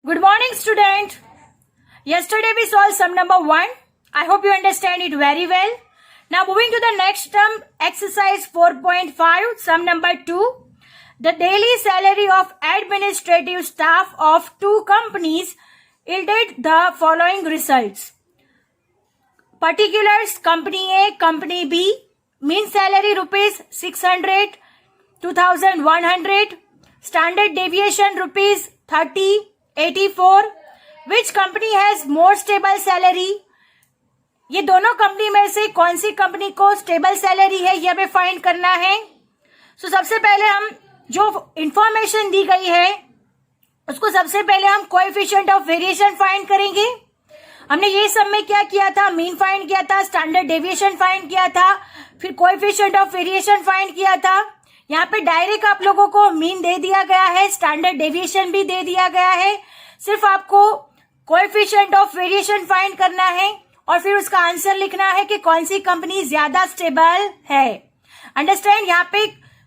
Good morning, student. Yesterday we solved sum number 1. I hope you understand it very well. Now moving to the next term, exercise 4.5, sum number 2. The daily salary of administrative staff of two companies yielded the following results. Particulars: company A, company B. Mean salary rupees 600, 2100. Standard deviation rupees 30, 84. Which company has more stable salary? ये दोनों company में से कौन सी company को stable salary है ये हमें find करना है. सो सबसे पहले हम जो इंफॉर्मेशन दी गई है उसको सबसे पहले हम कोएफिशिएंट ऑफ वेरिएशन फाइंड करेंगे. हमने ये सब में क्या किया था, मीन फाइंड किया था, स्टैंडर्ड डेविएशन फाइंड किया था, फिर कोएफिशिएंट ऑफ वेरिएशन फाइंड किया था. यहाँ पे डायरेक्ट आप लोगों को मीन दे दिया गया है, स्टैंडर्ड डेविएशन भी दे दिया गया है. सिर्फ आपको कोएफिशिएंट ऑफ वेरिएशन फाइंड करना है और फिर उसका आंसर लिखना है कि कौन सी कंपनी ज्यादा स्टेबल है. अंडरस्टैंड? यहाँ पे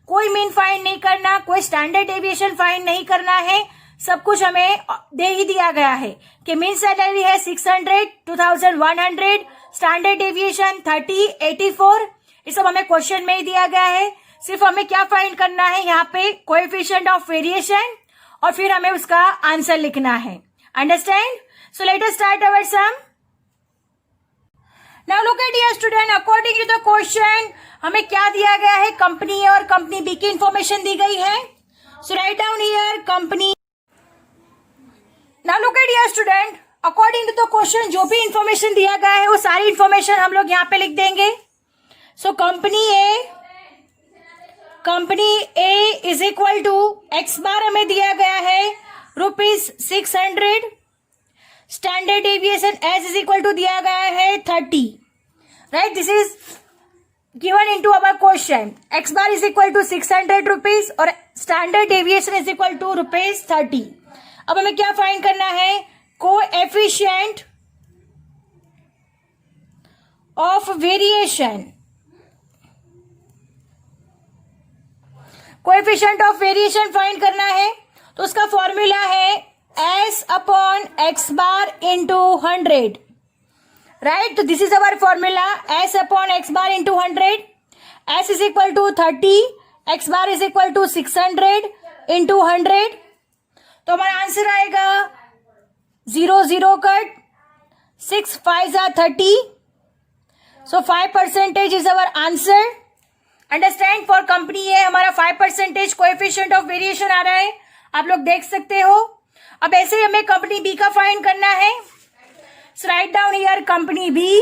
कोई मीन फाइंड नहीं करना, कोई स्टैंडर्ड डेविएशन फाइंड नहीं करना है. सब कुछ हमें दे ही दिया गया है कि मीन सैलरी है 600, 2100, स्टैंडर्ड डेविएशन 30, 84. ये सब हमें क्वेश्चन में ही दिया गया है. सिर्फ हमें क्या फाइंड करना है, यहाँ पे कोएफिशिएंट ऑफ वेरिएशन और फिर हमें उसका आंसर लिखना है. Understand? So let us start our sum. Now look at here student, according to the question हमें क्या दिया गया है, कंपनी ए और कंपनी बी की इंफॉर्मेशन दी गई है. So write down here company. Now look at here student, according to the question जो भी इंफॉर्मेशन दिया गया है वो सारी इंफॉर्मेशन हम लोग यहाँ पे लिख देंगे. So company A is equal to X bar हमें दिया गया है rupees 600. Standard deviation S is equal to दिया गया है 30. Right, this is given into our question. X bar is equal to 600 rupees और standard deviation is equal to rupees 30. अब हमें क्या फाइंड करना है, coefficient of variation. Coefficient of variation find करना है तो उसका फॉर्मूला है s upon x bar into 100. Right, तो this is our formula, s upon x bar into 100. s is equal to 30, X bar is equal to 600 into 100. तो हमारा answer आएगा 0 0 cut, 6 5 30. So 5% is our answer. Understand? For company A हमारा 5% coefficient of variation आ रहा है, आप लोग देख सकते हो. अब ऐसे ही हमें कंपनी बी का फाइंड करना है. So write down here company B.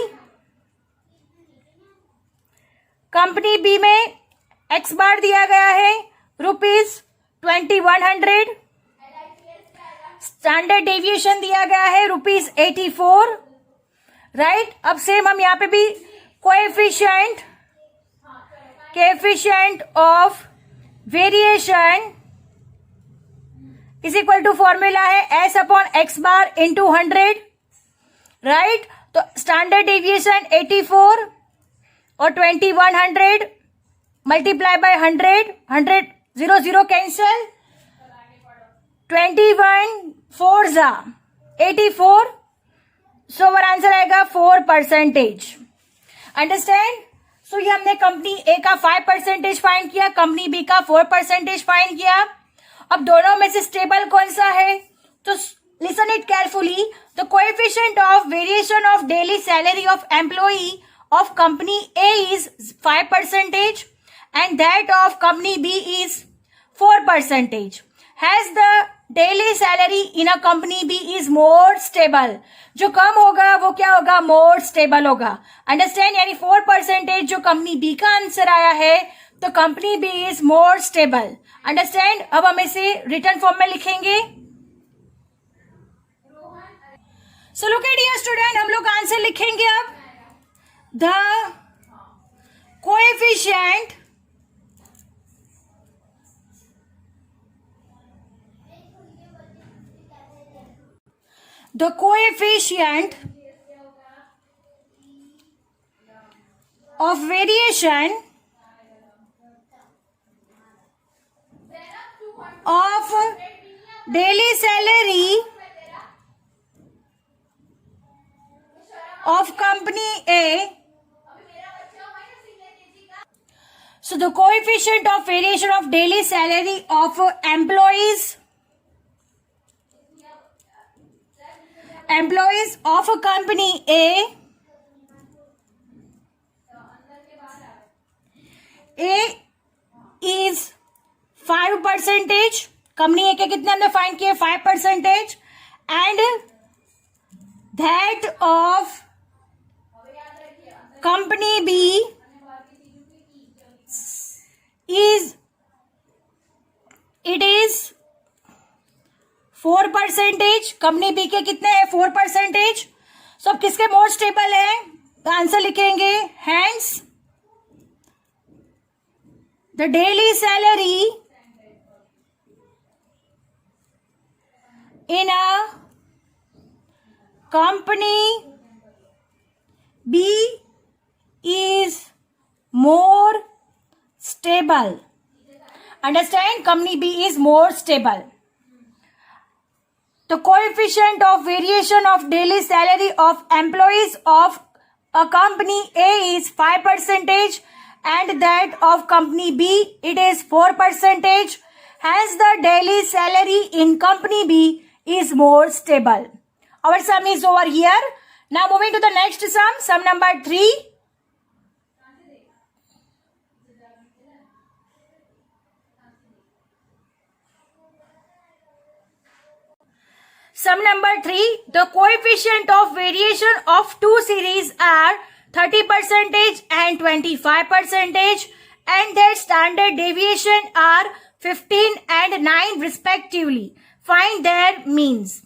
Company B में एक्स बार दिया गया है रुपीज 2100. स्टैंडर्ड डेविएशन दिया गया है रुपीज 84. राइट, अब सेम हम यहाँ पे भी coefficient of variation is equal to formula है s upon x bar into 100. Right, तो स्टैंडर्ड डेविएशन 84 और 2100 मल्टीप्लाई बाय 100 0 0 कैंसल, 21 4 जा 84. सो अवर आंसर आएगा 4%. अंडरस्टैंड? सो ये हमने कंपनी ए का 5% फाइंड किया, कंपनी बी का 4% फाइंड किया. अब दोनों में से स्टेबल कौन सा है, तो listen it carefully. The coefficient of variation of daily salary of employee of company A is 5% and that of company B is 4%. Has the daily salary in a company B is more stable. जो कम होगा वो क्या होगा, more stable होगा. Understand? यानी 4% जो company B का आंसर आया है तो company B is more stable. Understand? अब हम इसे रिटर्न फॉर्म में लिखेंगे. So look at here student, हम लोग आंसर लिखेंगे. अब the coefficient of variation of daily salary of company A. So the coefficient of variation of daily salary of employees of a company A is 5%. Company A के कितने हमने find किए 5%, and that of company B it is 4%. Company B के कितने हैं 4%. सो अब किसके more stable है तो आंसर लिखेंगे hence the daily salary in a company B is more stable. Understand? Company B is more stable. The coefficient of variation of daily salary of employees of a company A is 5%, and that of company B it is 4%. Hence the daily salary in company B is more stable. Our sum is over here. Now moving to the next sum, sum number 3. Sum number 3, the coefficient of variation of two series are 30% and 25%, and their standard deviation are 15 and 9 respectively. Find their means.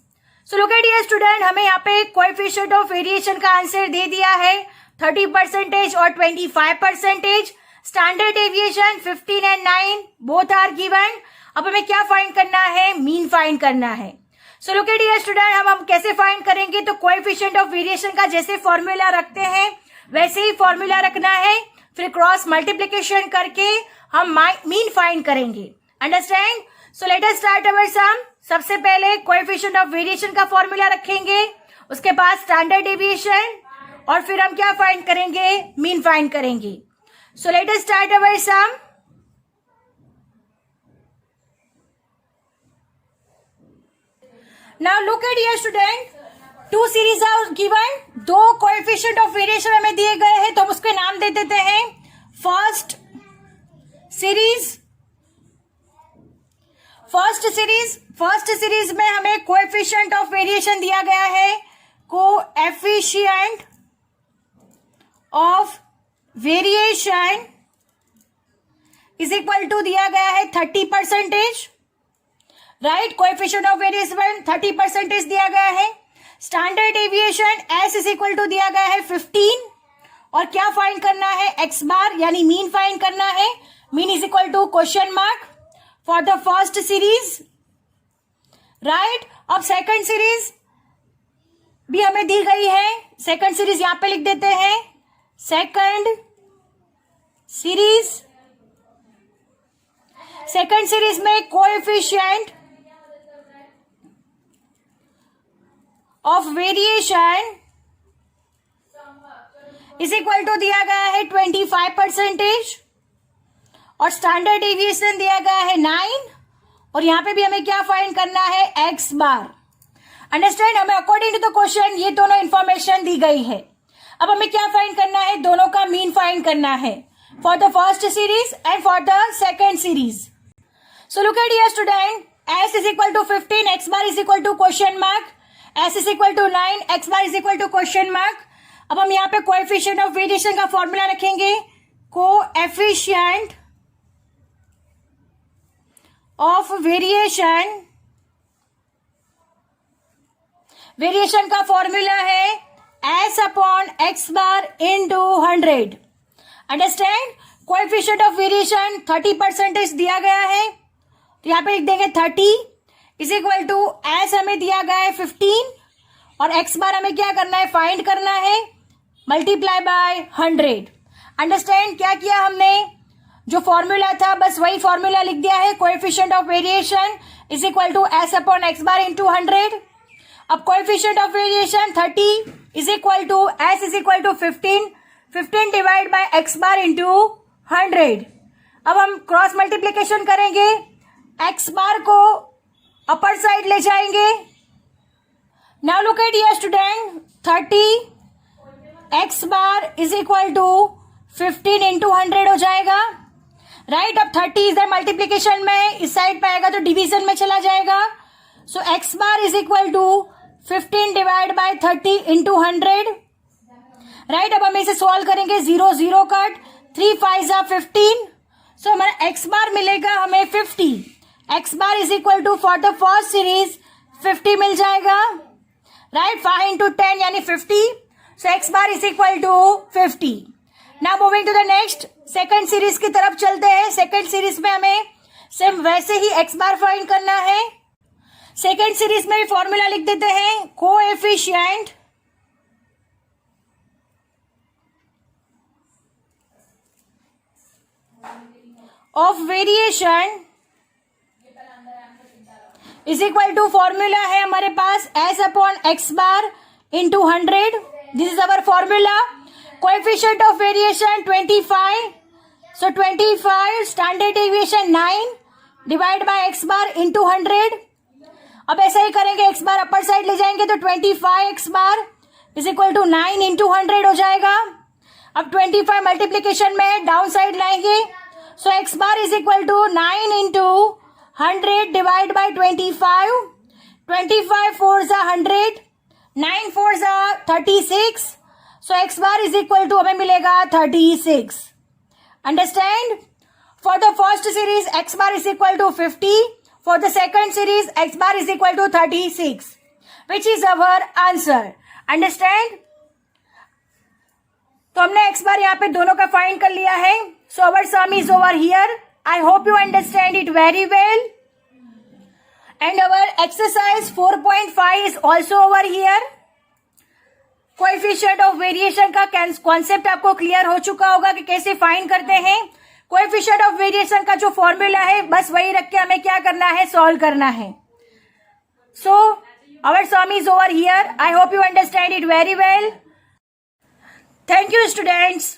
So look at here student, हमें यहाँ पे coefficient of variation का answer दे दिया है 30% और 25%. Standard deviation 15 and 9 both are given. अब हमें क्या फाइंड करना है, मीन फाइंड करना है. सो लुक एट हियर स्टूडेंट, हम कैसे फाइंड करेंगे, तो कोएफिशिएंट ऑफ वेरिएशन का जैसे फॉर्मूला रखते हैं वैसे ही फॉर्मूला रखना है, फिर क्रॉस मल्टीप्लिकेशन करके हम मीन फाइंड करेंगे. Understand? So let us start our sum. सबसे पहले कोएफिशिएंट ऑफ वेरिएशन का फॉर्मूला रखेंगे, उसके बाद स्टैंडर्ड डेविएशन, और फिर हम क्या फाइंड करेंगे, मीन फाइंड करेंगे. So let us start our sum. Now look at here student, two series are given. दो कोएफिशिएंट ऑफ वेरिएशन हमें दिए गए हैं, तो हम उसके नाम दे देते हैं फर्स्ट सीरीज में हमें कोएफिशिएंट ऑफ वेरिएशन दिया गया है, coefficient of variation is equal to दिया गया है 30%. राइट, कोएफिशिएंट ऑफ वेरिएशन 30% दिया गया है. Standard deviation S is equal to दिया गया है 15, और क्या फाइंड करना है, एक्स बार यानी मीन फाइंड करना है. Mean is equal to question mark for the first series. Right, अब सेकंड सीरीज भी हमें दी गई है, सेकंड सीरीज यहां पे लिख देते हैं. सेकंड सीरीज में coefficient of variation is equal to दिया गया है 25%, और स्टैंडर्ड डेविएशन दिया गया है 9, और यहां पे भी हमें क्या फाइंड करना है, एक्स बार. अंडरस्टैंड? हमें अकॉर्डिंग टू द क्वेश्चन ये दोनों इंफॉर्मेशन दी गई है. अब हमें क्या फाइंड करना है, दोनों का मीन फाइंड करना है for the first series and for the second series. So look at here student, s is equal to 15, x bar is equal to question mark, s is equal to 9, x bar is equal to question mark. अब हम यहाँ पे coefficient of variation का formula रखेंगे, coefficient of variation का formula है s upon x bar into 100. Understand? Coefficient of variation 30% दिया गया है, तो यहाँ पे लिख देंगे 30 इज इक्वल टू एस हमें दिया गया है 15, और एक्स बार हमें क्या करना है, फाइंड करना है, मल्टीप्लाई बाय 100. अंडरस्टैंड? क्या किया हमने, जो फॉर्मूला था बस वही फॉर्मूला लिख दिया है, coefficient of variation is equal to S upon x bar into 100. अब coefficient of variation 30 is equal to S is equal to 15 divide by x bar into 100। अब हम क्रॉस मल्टीप्लीकेशन करेंगे, x बार को upper side ले जाएंगे। Now look at here student, 30 x bar is equal to 15 into 100 हो जाएगा, right. अब 30 इधर मल्टीप्लीकेशन में इस साइड पे आएगा तो डिवीजन में चला जाएगा। So x bar is equal to 15 divide by 30 into 100, right. अब हम इसे सॉल्व करेंगे, 0 0 कट, 3 5 15। सो हमारा x बार मिलेगा हमें 50। x bar is equal to for the first series 50 मिल जाएगा, राइट। 5 इंटू 10 यानी 50। So x bar is equal to 50। Now moving to the next, second series की तरफ चलते हैं। सेकंड सीरीज में हमें सेम वैसे ही x बार फाइंड करना है। सेकंड सीरीज में फॉर्मूला लिख देते हैं, coefficient of variation is equal to, formula है हमारे पास S upon x bar into 100। This is our formula. Coefficient of variation 25, so 25 standard deviation 9 divide by x bar into 100। अब ऐसा ही करेंगे, x बार अपर साइड ले जाएंगे तो 25 x bar is equal to 9 into 100 हो जाएगा। अब 25 मल्टीप्लीकेशन में डाउन साइड लाएंगे, so x bar is equal to 9 into 100 divide by 25। 25 4 जा 100, 9 4 जा 36। So x bar is equal to हमें मिलेगा 36। Understand? For the first series x bar is equal to 50, for the second series x bar is equal to 36, which is our answer. Understand? तो हमने x बार यहाँ पे दोनों का find कर लिया है। So our sum is over here. I hope you understand it very well. And our exercise 4.5 is also over here. Coefficient of variation का कॉन्सेप्ट आपको क्लियर हो चुका होगा कि कैसे फाइंड करते हैं। कोएफिशिएंट ऑफ वेरिएशन का जो फॉर्मूला है बस वही रख के हमें क्या करना है, सॉल्व करना है। So our sum is over here. I hope you understand it very well. Thank you students.